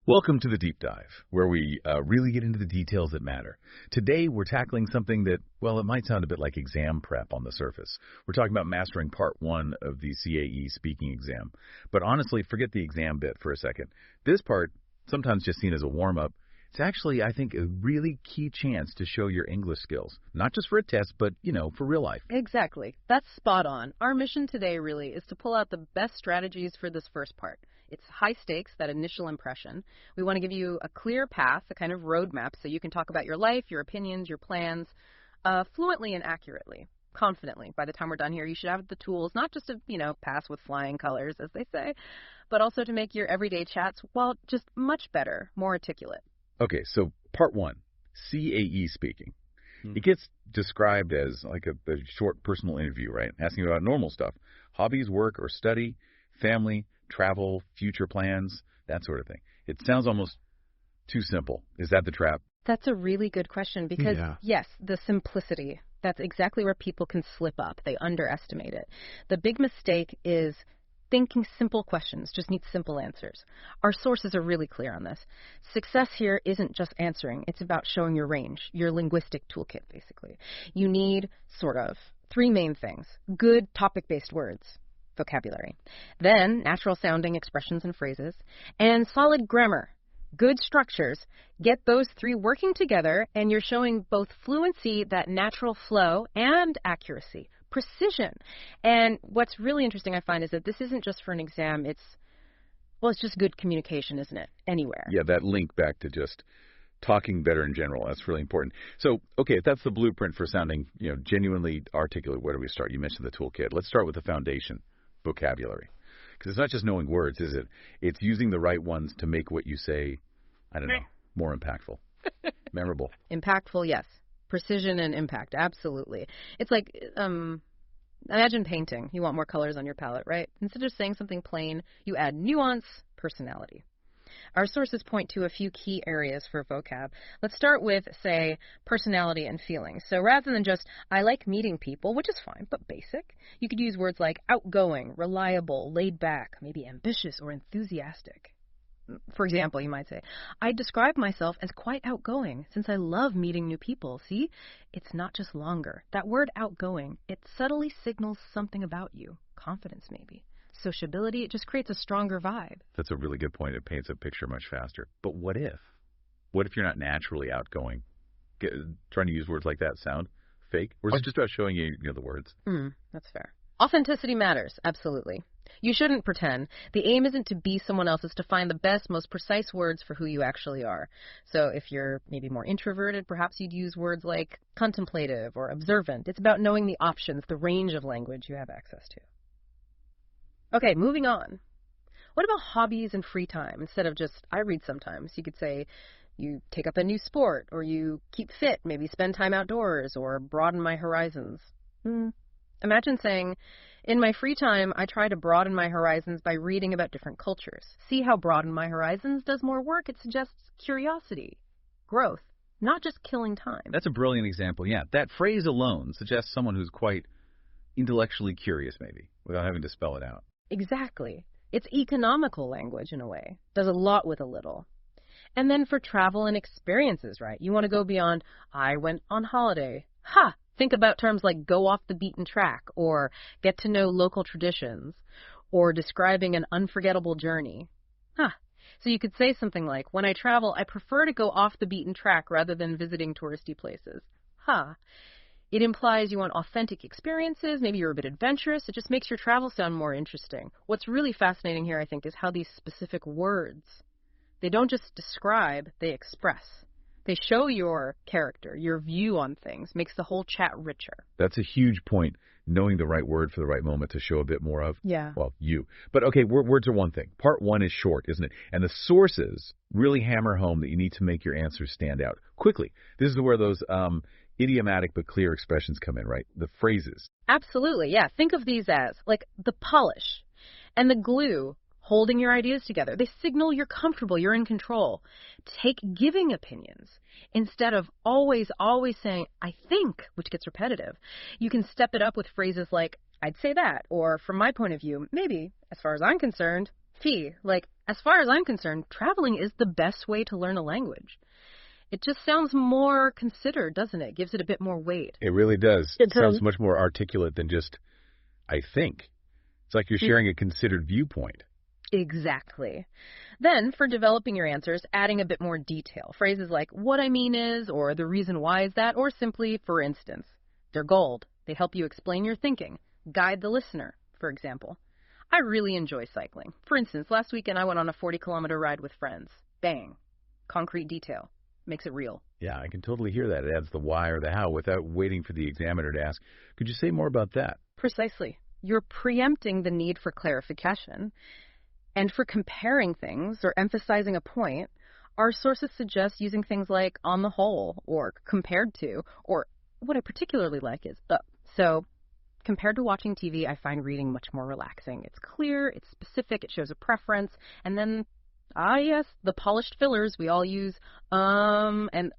Welcome to the Deep Dive, where we really get into the details that matter. Today, we're tackling something that, well, it might sound a bit like exam prep on the surface. We're talking about mastering part one of the CAE Speaking exam. But honestly, forget the exam bit for a second. This part, sometimes just seen as a warm-up, it's actually, I think, a really key chance to show your English skills. Not just for a test, but, for real life. Exactly. That's spot on. Our mission today really is to pull out the best strategies for this first part. It's high stakes, that initial impression. We want to give you a clear path, a kind of roadmap, so you can talk about your life, your opinions, your plans, fluently and accurately, confidently. By the time we're done here, you should have the tools, not just to, pass with flying colors, as they say, but also to make your everyday chats, well, just much better, more articulate. Okay, so part one, CAE Speaking. It gets described as like a short personal interview, right? Asking about normal stuff, hobbies, work, or study, family, travel, future plans, that sort of thing. It sounds almost too simple. Is that the trap? That's a really good question because, yes, the simplicity, that's exactly where people can slip up. They underestimate it. The big mistake is thinking simple questions just need simple answers. Our sources are really clear on this. Success here isn't just answering. It's about showing your range, your linguistic toolkit, basically. You need sort of three main things. Good topic-based words, vocabulary. Then natural-sounding expressions and phrases. And solid grammar, good structures. Get those three working together, and you're showing both fluency, that natural flow, and accuracy. Precision. And what's really interesting, I find, is that this isn't just for an exam. It's just good communication, isn't it? Anywhere. Yeah, that link back to just talking better in general. That's really important. So, okay, if that's the blueprint for sounding, genuinely articulate, where do we start? You mentioned the toolkit. Let's start with the foundation, vocabulary. Because it's not just knowing words, is it? It's using the right ones to make what you say, I don't know, more impactful, memorable. Impactful, yes. Precision and impact, absolutely. It's like, imagine painting. You want more colors on your palette, right? Instead of saying something plain, you add nuance, personality. Our sources point to a few key areas for vocab. Let's start with, say, personality and feelings. So rather than just, I like meeting people, which is fine, but basic, you could use words like outgoing, reliable, laid back, maybe ambitious or enthusiastic. For example, you might say, I describe myself as quite outgoing since I love meeting new people. See, it's not just longer. That word outgoing, it subtly signals something about you. Confidence, maybe. Sociability, it just creates a stronger vibe. That's a really good point. It paints a picture much faster. But what if? What if you're not naturally outgoing? Trying to use words like that sound fake? Or is it just about showing you the words? That's fair. Authenticity matters, absolutely. You shouldn't pretend. The aim isn't to be someone else, it's to find the best, most precise words for who you actually are. So if you're maybe more introverted, perhaps you'd use words like contemplative or observant. It's about knowing the options, the range of language you have access to. Okay, moving on. What about hobbies and free time? Instead of just, I read sometimes, you could say you take up a new sport, or you keep fit, maybe spend time outdoors, or broaden my horizons. Imagine saying, in my free time, I try to broaden my horizons by reading about different cultures. See how broaden my horizons does more work? It suggests curiosity, growth, not just killing time. That's a brilliant example, yeah. That phrase alone suggests someone who's quite intellectually curious, maybe, without having to spell it out. Exactly. It's economical language in a way. Does a lot with a little. And then for travel and experiences, right? You want to go beyond, I went on holiday. Ha! Think about terms like go off the beaten track, or get to know local traditions, or describing an unforgettable journey. So you could say something like, when I travel, I prefer to go off the beaten track rather than visiting touristy places. It implies you want authentic experiences, maybe you're a bit adventurous. It just makes your travel sound more interesting. What's really fascinating here, I think, is how these specific words, they don't just describe, they express. They show your character, your view on things, makes the whole chat richer. That's a huge point, knowing the right word for the right moment to show a bit more of, yeah. Well, you. But okay, words are one thing. Part one is short, isn't it? And the sources really hammer home that you need to make your answers stand out quickly. This is where those idiomatic but clear expressions come in, right? The phrases. Absolutely, yeah. Think of these as like the polish and the glue holding your ideas together. They signal you're comfortable, you're in control. Take giving opinions instead of always saying, I think, which gets repetitive. You can step it up with phrases like, I'd say that, or from my point of view, maybe, as far as I'm concerned, Fee, like, as far as I'm concerned, traveling is the best way to learn a language. It just sounds more considered, doesn't it? Gives it a bit more weight. It really does. It sounds much more articulate than just, I think. It's like you're sharing a considered viewpoint. Exactly. Then, for developing your answers, adding a bit more detail. Phrases like, what I mean is, or the reason why is that, or simply, for instance. They're gold. They help you explain your thinking. Guide the listener, for example. I really enjoy cycling. For instance, last weekend I went on a 40-kilometer ride with friends. Bang. Concrete detail. Makes it real. Yeah, I can totally hear that. It adds the why or the how without waiting for the examiner to ask, could you say more about that? Precisely. You're preempting the need for clarification. And for comparing things or emphasizing a point, our sources suggest using things like on the whole or compared to, or what I particularly like is so compared to watching TV, I find reading much more relaxing. It's clear, it's specific, it shows a preference, and then yes, the polished fillers we all use, and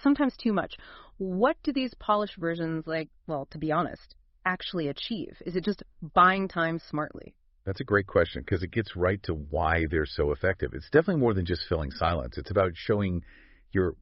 sometimes too much. What do these polished versions, to be honest, actually achieve? Is it just buying time smartly? That's a great question because it gets right to why they're so effective. It's definitely more than just filling silence. It's about showing you're,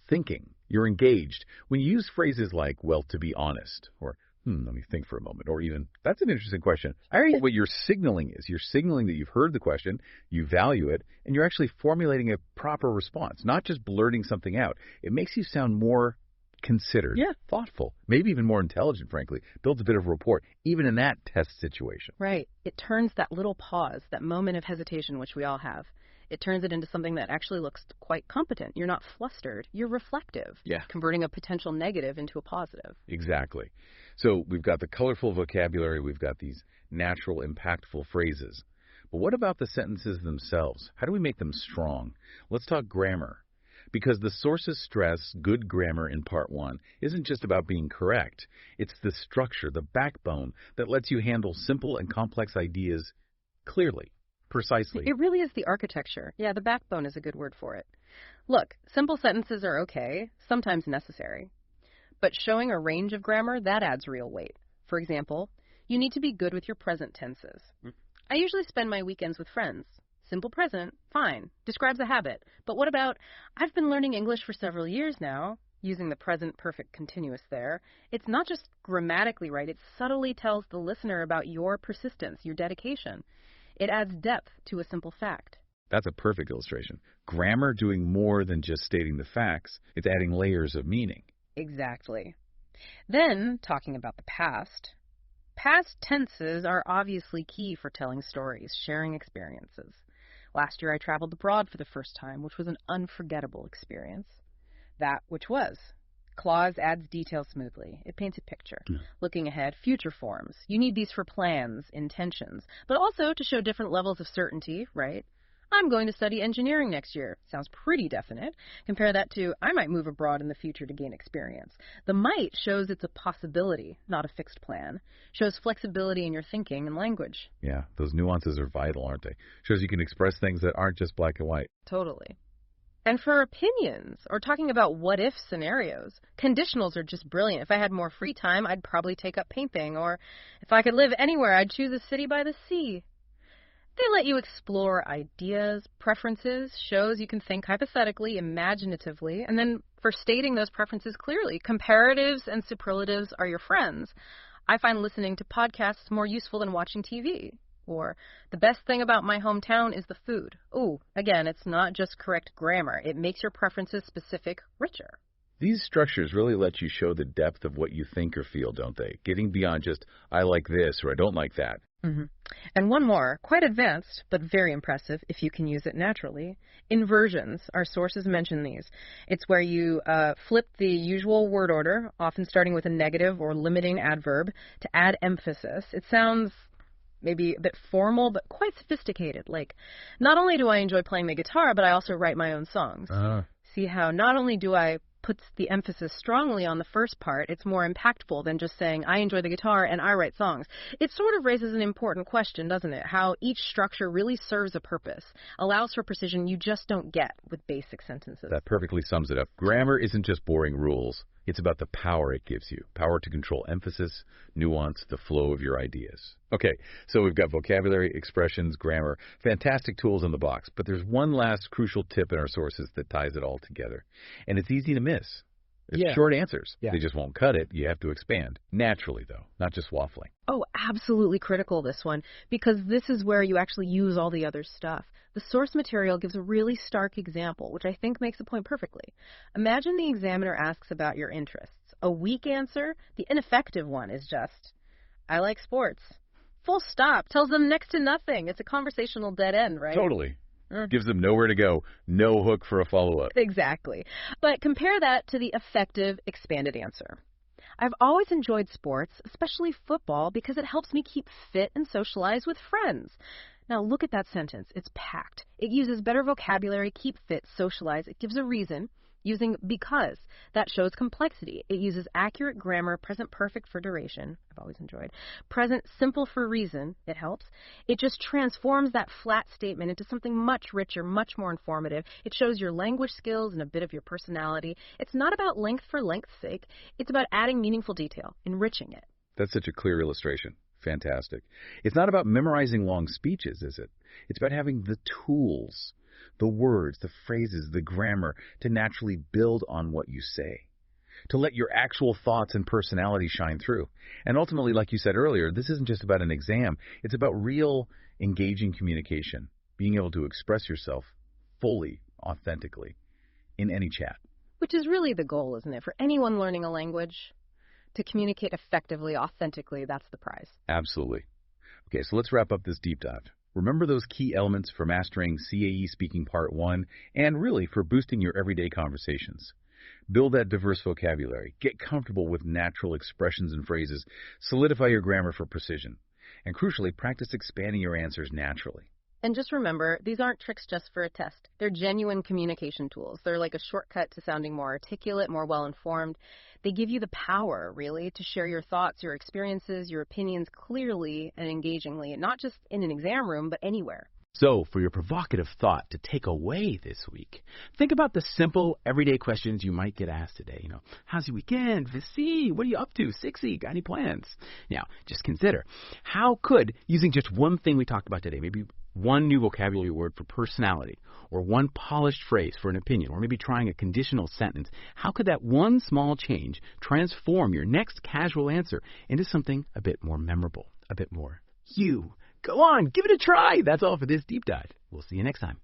thinking. You're engaged. When you use phrases like, to be honest, or let me think for a moment. Or even, that's an interesting question. I think what you're signaling is you're signaling that you've heard the question, you value it, and you're actually formulating a proper response, not just blurting something out. It makes you sound more considered, thoughtful, maybe even more intelligent, frankly. Builds a bit of rapport, even in that test situation. Right. It turns that little pause, that moment of hesitation, which we all have, it turns it into something that actually looks quite competent. You're not flustered. You're reflective. Yeah. Converting a potential negative into a positive. Exactly. So we've got the colorful vocabulary. We've got these natural, impactful phrases. But what about the sentences themselves? How do we make them strong? Let's talk grammar. Because the sources stress good grammar in part one isn't just about being correct. It's the structure, the backbone that lets you handle simple and complex ideas clearly. Precisely. It really is the architecture. Yeah, the backbone is a good word for it. Look, simple sentences are okay, sometimes necessary. But showing a range of grammar, that adds real weight. For example, you need to be good with your present tenses. I usually spend my weekends with friends. Simple present, fine, describes a habit. But what about, I've been learning English for several years now, using the present perfect continuous there. It's not just grammatically right, it subtly tells the listener about your persistence, your dedication. It adds depth to a simple fact. That's a perfect illustration. Grammar doing more than just stating the facts. It's adding layers of meaning. Exactly. Then, talking about the past. Past tenses are obviously key for telling stories, sharing experiences. Last year I traveled abroad for the first time, which was an unforgettable experience. That which was. Clause adds detail smoothly. It paints a picture. Looking ahead, future forms. You need these for plans, intentions, but also to show different levels of certainty, right? I'm going to study engineering next year. Sounds pretty definite. Compare that to, I might move abroad in the future to gain experience. The might shows it's a possibility, not a fixed plan. Shows flexibility in your thinking and language. Yeah, those nuances are vital, aren't they? Shows you can express things that aren't just black and white. Totally. And for opinions, or talking about what-if scenarios, conditionals are just brilliant. If I had more free time, I'd probably take up painting. Or if I could live anywhere, I'd choose a city by the sea. They let you explore ideas, preferences, shows you can think hypothetically, imaginatively, and then for stating those preferences clearly, comparatives and superlatives are your friends. I find listening to podcasts more useful than watching TV. Or, the best thing about my hometown is the food. Ooh, again, it's not just correct grammar. It makes your preferences specific richer. These structures really let you show the depth of what you think or feel, don't they? Getting beyond just, I like this or I don't like that. Mm-hmm. And one more, quite advanced, but very impressive if you can use it naturally. Inversions. Our sources mention these. It's where you flip the usual word order, often starting with a negative or limiting adverb, to add emphasis. It sounds maybe a bit formal, but quite sophisticated. Like, not only do I enjoy playing the guitar, but I also write my own songs. See how not only do I put the emphasis strongly on the first part, it's more impactful than just saying, I enjoy the guitar and I write songs. It sort of raises an important question, doesn't it? How each structure really serves a purpose, allows for precision you just don't get with basic sentences. That perfectly sums it up. Grammar isn't just boring rules. It's about the power it gives you, power to control emphasis, nuance, the flow of your ideas. Okay, so we've got vocabulary, expressions, grammar, fantastic tools in the box, but there's one last crucial tip in our sources that ties it all together, and it's easy to miss. It's short answers. They just won't cut it. You have to expand. Naturally, though, not just waffling. Oh, absolutely critical, this one, because this is where you actually use all the other stuff. The source material gives a really stark example, which I think makes the point perfectly. Imagine the examiner asks about your interests. A weak answer, the ineffective one, is just, I like sports. Full stop. Tells them next to nothing. It's a conversational dead end, right? Totally. Gives them nowhere to go, no hook for a follow-up. Exactly. But compare that to the effective expanded answer. I've always enjoyed sports, especially football, because it helps me keep fit and socialize with friends. Now look at that sentence. It's packed. It uses better vocabulary, keep fit, socialize. It gives a reason. Using because. That shows complexity. It uses accurate grammar, present perfect for duration. I've always enjoyed. Present simple for reason. It helps. It just transforms that flat statement into something much richer, much more informative. It shows your language skills and a bit of your personality. It's not about length for length's sake. It's about adding meaningful detail, enriching it. That's such a clear illustration. Fantastic. It's not about memorizing long speeches, is it? It's about having the tools, the words, the phrases, the grammar to naturally build on what you say, to let your actual thoughts and personality shine through. And ultimately, like you said earlier, this isn't just about an exam. It's about real, engaging communication, being able to express yourself fully, authentically, in any chat. Which is really the goal, isn't it? For anyone learning a language, to communicate effectively, authentically, that's the prize. Absolutely. Okay, so let's wrap up this deep dive. Remember those key elements for mastering CAE Speaking Part 1 and really for boosting your everyday conversations. Build that diverse vocabulary. Get comfortable with natural expressions and phrases. Solidify your grammar for precision. And crucially, practice expanding your answers naturally. And just remember, these aren't tricks just for a test. They're genuine communication tools. They're like a shortcut to sounding more articulate, more well-informed. They give you the power, really, to share your thoughts, your experiences, your opinions clearly and engagingly, not just in an exam room, but anywhere. So, for your provocative thought to take away this week, think about the simple, everyday questions you might get asked today. How's your weekend? Vici, what are you up to? Sixy, got any plans? Now, just consider, how could, using just one thing we talked about today, maybe one new vocabulary word for personality, or one polished phrase for an opinion, or maybe trying a conditional sentence, how could that one small change transform your next casual answer into something a bit more memorable, a bit more you? Go on, give it a try. That's all for this deep dive. We'll see you next time.